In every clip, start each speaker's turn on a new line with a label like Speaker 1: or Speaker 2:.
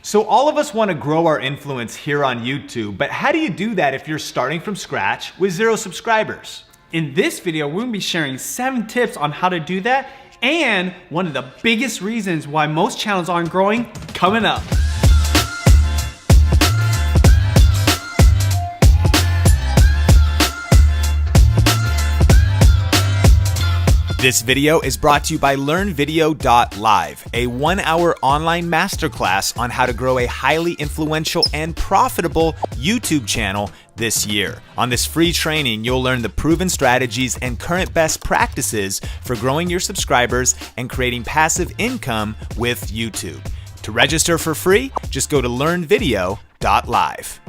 Speaker 1: So all of us want to grow our influence here on YouTube, but how do you do that if you're starting from scratch with 0 subscribers?
Speaker 2: In this video, we're gonna be sharing 7 tips on how to do that, and one of the biggest reasons why most channels aren't growing coming up.
Speaker 1: This video is brought to you by LearnVideo.live, a 1-hour online masterclass on how to grow a highly influential and profitable YouTube channel this year. On this free training, you'll learn the proven strategies and current best practices for growing your subscribers and creating passive income with YouTube. To register for free, just go to LearnVideo.live.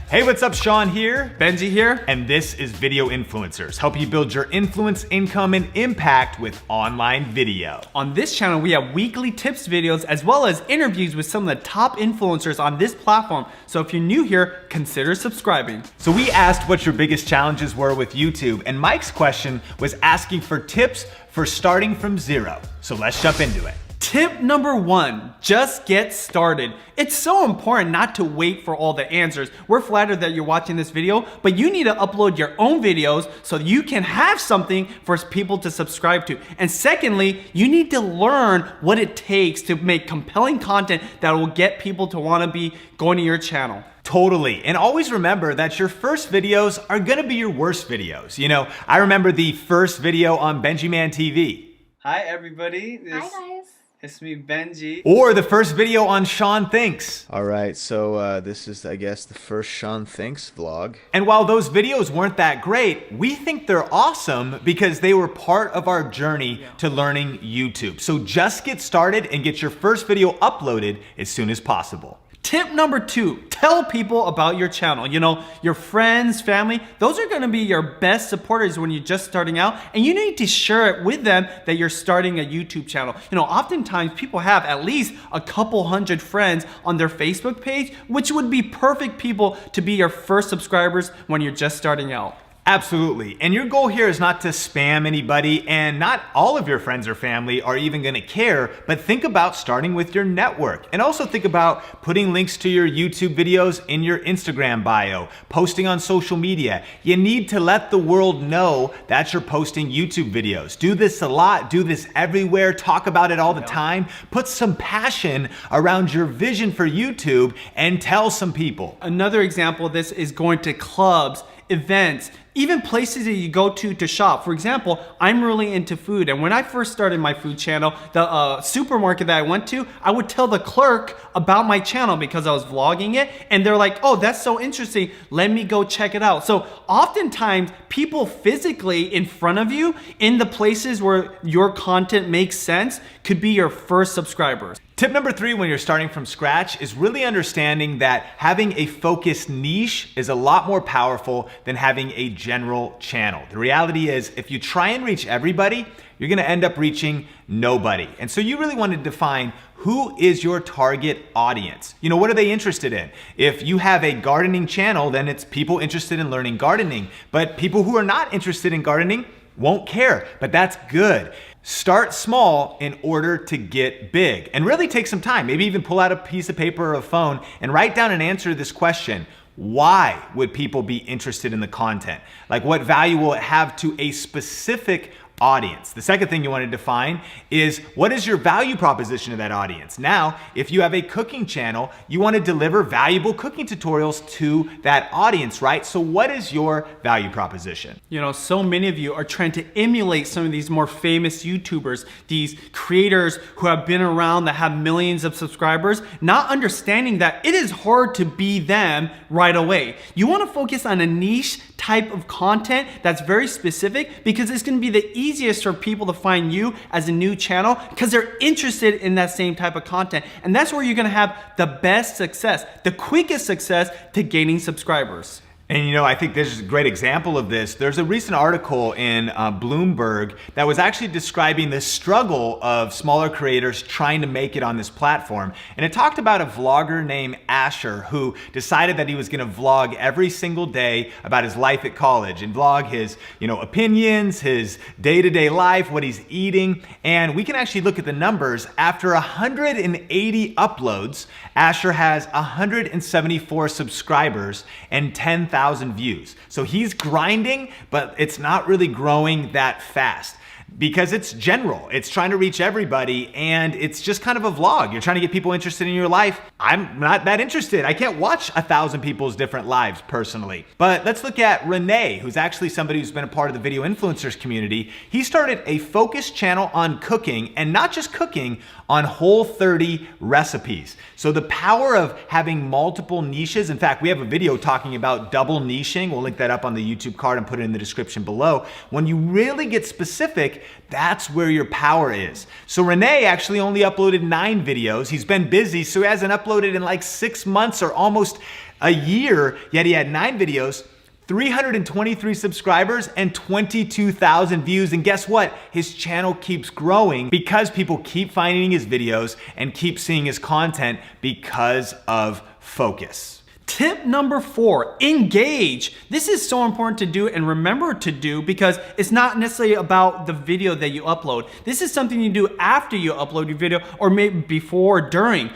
Speaker 1: Hey, what's up? Sean here.
Speaker 2: Benji here.
Speaker 1: And this is Video Influencers, help you build your influence, income, and impact with online video.
Speaker 2: On this channel, we have weekly tips videos as well as interviews with some of the top influencers on this platform. So if you're new here, consider subscribing.
Speaker 1: So we asked what your biggest challenges were with YouTube, and Mike's question was asking for tips for starting from 0. So let's jump into it.
Speaker 2: Tip number 1, just get started. It's so important not to wait for all the answers. We're flattered that you're watching this video, but you need to upload your own videos so you can have something for people to subscribe to. And secondly, you need to learn what it takes to make compelling content that will get people to want to be going to your channel.
Speaker 1: Totally. And always remember that your first videos are gonna be your worst videos. You know, I remember the first video on Benjiman TV.
Speaker 2: Hi everybody.
Speaker 3: Hi guys.
Speaker 2: It's me, Benji.
Speaker 1: Or the first video on Sean Thinks.
Speaker 4: All right, so this is, I guess, the first Sean Thinks vlog.
Speaker 1: And while those videos weren't that great, we think they're awesome because they were part of our journey to learning YouTube. So just get started and get your first video uploaded as soon as possible.
Speaker 2: Tip number 2, tell people about your channel. You know, your friends, family, those are gonna be your best supporters when you're just starting out, and you need to share it with them that you're starting a YouTube channel. You know, oftentimes people have at least a couple hundred friends on their Facebook page, which would be perfect people to be your first subscribers when you're just starting out.
Speaker 1: Absolutely. And your goal here is not to spam anybody, and not all of your friends or family are even gonna care, but think about starting with your network. And also think about putting links to your YouTube videos in your Instagram bio, posting on social media. You need to let the world know that you're posting YouTube videos. Do this a lot, do this everywhere, talk about it all the time. Put some passion around your vision for YouTube and tell some people.
Speaker 2: Another example of this is going to clubs, events, even places that you go to shop. For example, I'm really into food, and when I first started my food channel, the supermarket that I went to, I would tell the clerk about my channel because I was vlogging it, and they're like, oh, that's so interesting, let me go check it out. So oftentimes, people physically in front of you, in the places where your content makes sense, could be your first subscribers.
Speaker 1: Tip number 3 when you're starting from scratch is really understanding that having a focused niche is a lot more powerful than having a general channel. The reality is, if you try and reach everybody, you're gonna end up reaching nobody. And so you really want to define who is your target audience. You know, what are they interested in? If you have a gardening channel, then it's people interested in learning gardening. But people who are not interested in gardening won't care, but that's good. Start small in order to get big, and really take some time. Maybe even pull out a piece of paper or a phone and write down an answer to this question. Why would people be interested in the content? Like, what value will it have to a specific audience? The second thing you want to define is, what is your value proposition to that audience? Now, if you have a cooking channel, you want to deliver valuable cooking tutorials to that audience, right? So what is your value proposition?
Speaker 2: You know, so many of you are trying to emulate some of these more famous YouTubers, these creators who have been around that have millions of subscribers, not understanding that it is hard to be them right away. You want to focus on a niche type of content that's very specific, because it's going to be the easiest for people to find you as a new channel because they're interested in that same type of content. And that's where you're going to have the best success, the quickest success to gaining subscribers.
Speaker 1: And you know, I think this is a great example of this. There's a recent article in Bloomberg that was actually describing the struggle of smaller creators trying to make it on this platform. And it talked about a vlogger named Asher who decided that he was gonna vlog every single day about his life at college and vlog his, opinions, his day-to-day life, what he's eating. And we can actually look at the numbers. After 180 uploads, Asher has 174 subscribers and 10,000 views. So he's grinding, but it's not really growing that fast because it's general. It's trying to reach everybody and it's just kind of a vlog. You're trying to get people interested in your life. I'm not that interested. I can't watch 1,000 people's different lives personally. But let's look at Renee, who's actually somebody who's been a part of the video influencers community. He started a focused channel on cooking, and not just cooking, on Whole30 recipes. So the power of having multiple niches. In fact, we have a video talking about double niching. We'll link that up on the YouTube card and put it in the description below. When you really get specific, that's where your power is. So Renee actually only uploaded 9 videos. He's been busy, so he hasn't uploaded in like 6 months or almost a year, yet he had 9 videos, 323 subscribers and 22,000 views. And guess what? His channel keeps growing because people keep finding his videos and keep seeing his content because of focus.
Speaker 2: Tip number 4, engage. This is so important to do and remember to do because it's not necessarily about the video that you upload. This is something you do after you upload your video or maybe before or during.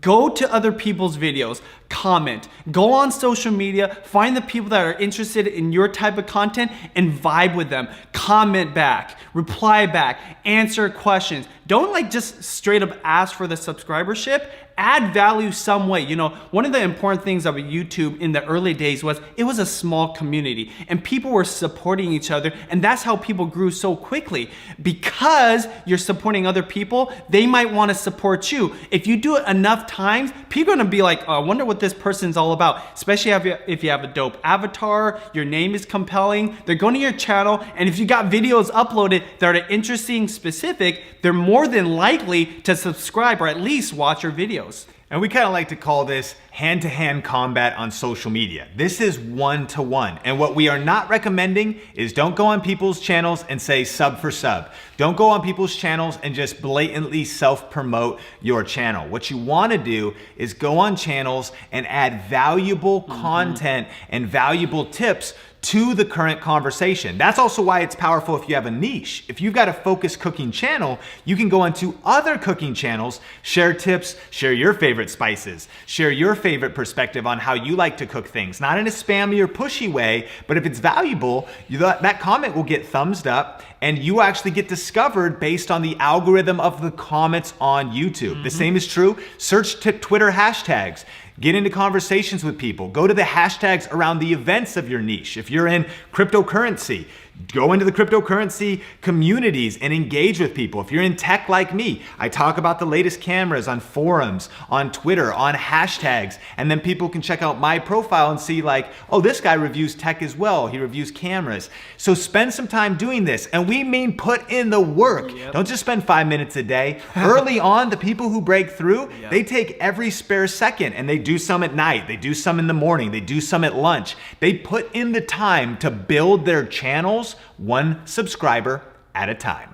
Speaker 2: Go to other people's videos, comment, go on social media, find the people that are interested in your type of content and vibe with them. Comment back, reply back, answer questions. Don't just straight up ask for the subscribership. Add value some way. One of the important things about YouTube in the early days was it was a small community and people were supporting each other, and that's how people grew so quickly. Because you're supporting other people, they might want to support you. If you do it enough times, people are going to be like, oh, I wonder what this person's all about. Especially if you have a dope avatar, your name is compelling, they're going to your channel, and if you got videos uploaded that are interesting, specific, they're more than likely to subscribe or at least watch your videos.
Speaker 1: And we kind of like to call this hand-to-hand combat on social media. This is one-to-one. And what we are not recommending is don't go on people's channels and say sub for sub. Don't go on people's channels and just blatantly self-promote your channel. What you want to do is go on channels and add valuable content and valuable tips to the current conversation. That's also why it's powerful if you have a niche. If you've got a focused cooking channel, you can go onto other cooking channels, share tips, share your favorite spices, share your favorite perspective on how you like to cook things. Not in a spammy or pushy way, but if it's valuable, that comment will get thumbs up and you actually get discovered based on the algorithm of the comments on YouTube. The same is true. Search Twitter hashtags. Get into conversations with people. Go to the hashtags around the events of your niche. If you're in cryptocurrency, go into the cryptocurrency communities and engage with people. If you're in tech like me, I talk about the latest cameras on forums, on Twitter, on hashtags, and then people can check out my profile and see oh, this guy reviews tech as well. He reviews cameras. So spend some time doing this, and we mean put in the work. Yep. Don't just spend 5 minutes a day. Early on, the people who break through, they take every spare second, and they do some at night, they do some in the morning, they do some at lunch. They put in the time to build their channels one subscriber at a time.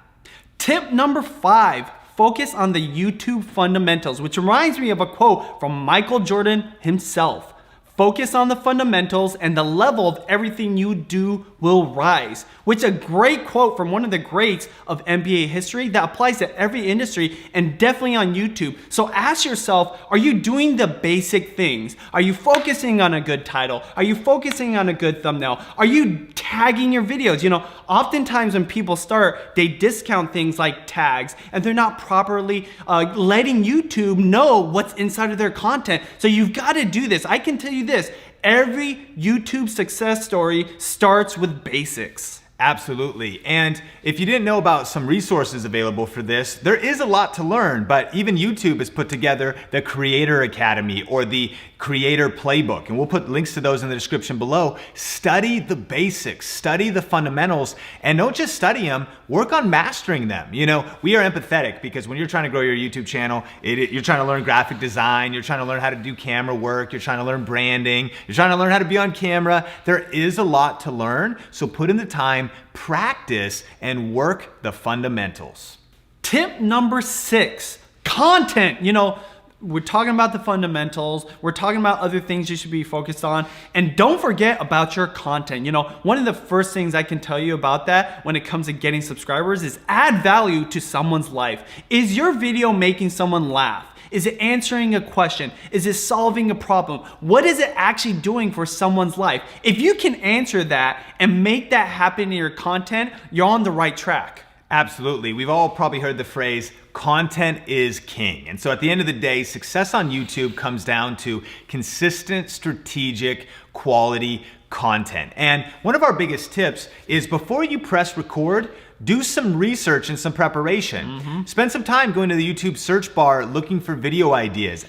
Speaker 2: Tip number 5, focus on the YouTube fundamentals, which reminds me of a quote from Michael Jordan himself. Focus on the fundamentals and the level of everything you do will rise. Which is a great quote from one of the greats of NBA history that applies to every industry and definitely on YouTube. So ask yourself, are you doing the basic things? Are you focusing on a good title? Are you focusing on a good thumbnail? Are you tagging your videos? Oftentimes when people start, they discount things like tags and they're not properly letting YouTube know what's inside of their content. So you've got to do this. I can tell you this, every YouTube success story starts with basics.
Speaker 1: Absolutely. And if you didn't know about some resources available for this, there is a lot to learn, but even YouTube has put together the Creator Academy or the Creator Playbook, and we'll put links to those in the description below. Study the basics, study the fundamentals, and don't just study them, work on mastering them. You know, we are empathetic because when you're trying to grow your YouTube channel, you're trying to learn graphic design, you're trying to learn how to do camera work, you're trying to learn branding, you're trying to learn how to be on camera. There is a lot to learn, so put in the time, practice, and work the fundamentals.
Speaker 2: Tip number 6, content. You know, we're talking about the fundamentals, we're talking about other things you should be focused on, and don't forget about your content. You know, one of the first things I can tell you about that when it comes to getting subscribers is add value to someone's life. Is your video making someone laugh? Is it answering a question? Is it solving a problem? What is it actually doing for someone's life? If you can answer that and make that happen in your content, you're on the right track.
Speaker 1: Absolutely. We've all probably heard the phrase, content is king. And so at the end of the day, success on YouTube comes down to consistent, strategic, quality content. And one of our biggest tips is before you press record, do some research and some preparation. Spend some time going to the YouTube search bar looking for video ideas.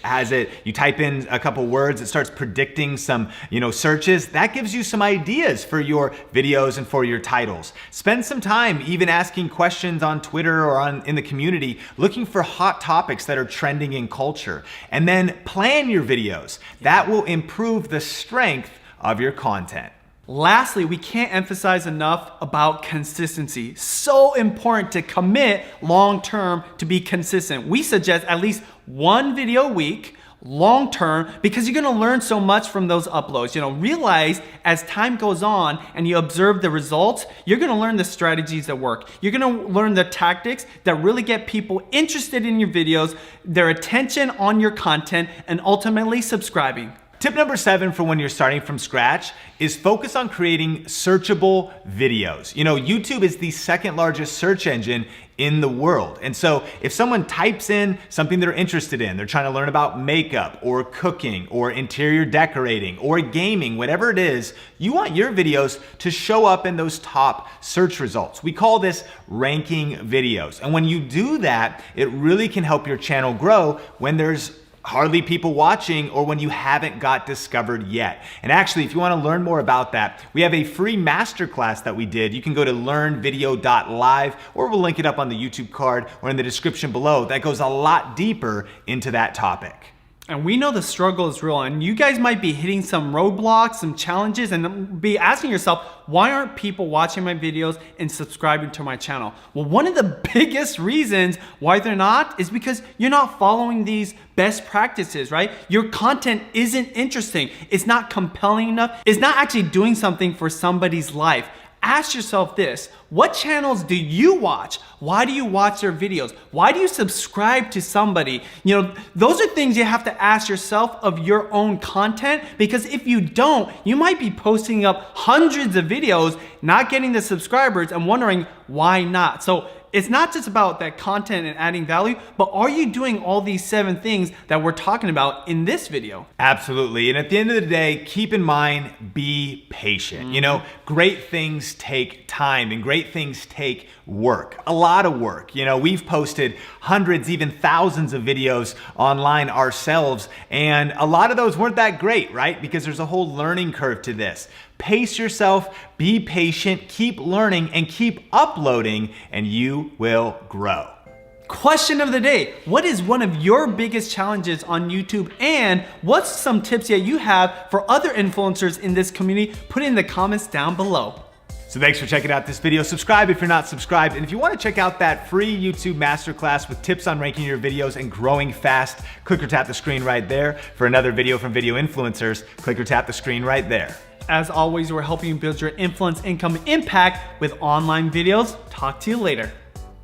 Speaker 1: You type in a couple words, it starts predicting some, searches. That gives you some ideas for your videos and for your titles. Spend some time even asking questions on Twitter or in the community, looking for hot topics that are trending in culture. And then plan your videos. That will improve the strength of your content.
Speaker 2: Lastly, we can't emphasize enough about consistency. So important to commit long-term to be consistent. We suggest at least one video a week, long-term, because you're gonna learn so much from those uploads. Realize as time goes on and you observe the results, you're gonna learn the strategies that work. You're gonna learn the tactics that really get people interested in your videos, their attention on your content, and ultimately subscribing.
Speaker 1: Tip number 7 for when you're starting from scratch is focus on creating searchable videos. YouTube is the second largest search engine in the world. And so if someone types in something they're interested in, they're trying to learn about makeup or cooking or interior decorating or gaming, whatever it is, you want your videos to show up in those top search results. We call this ranking videos. And when you do that, it really can help your channel grow when there's hardly people watching or when you haven't got discovered yet. And actually, if you want to learn more about that, we have a free masterclass that we did. You can go to learnvideo.live or we'll link it up on the YouTube card or in the description below. That goes a lot deeper into that topic.
Speaker 2: And we know the struggle is real, and you guys might be hitting some roadblocks, some challenges, and be asking yourself, why aren't people watching my videos and subscribing to my channel? Well, one of the biggest reasons why they're not is because you're not following these best practices, right? Your content isn't interesting. It's not compelling enough. It's not actually doing something for somebody's life. Ask yourself this, what channels do you watch? Why do you watch their videos? Why do you subscribe to somebody? Those are things you have to ask yourself of your own content, because if you don't, you might be posting up hundreds of videos, not getting the subscribers and wondering why not. So it's not just about that content and adding value, but are you doing all these 7 things that we're talking about in this video?
Speaker 1: Absolutely. And at the end of the day, keep in mind, be patient. Great things take time and great things take work, a lot of work. We've posted hundreds, even thousands of videos online ourselves, and a lot of those weren't that great, right? Because there's a whole learning curve to this. Pace yourself, be patient, keep learning, and keep uploading, and you will grow.
Speaker 2: Question of the day, what is one of your biggest challenges on YouTube, and what's some tips that you have for other influencers in this community? Put it in the comments down below.
Speaker 1: So thanks for checking out this video. Subscribe if you're not subscribed. And if you want to check out that free YouTube masterclass with tips on ranking your videos and growing fast, click or tap the screen right there. For another video from Video Influencers, click or tap the screen right there.
Speaker 2: As always, we're helping you build your influence, income, impact with online videos. Talk to you later.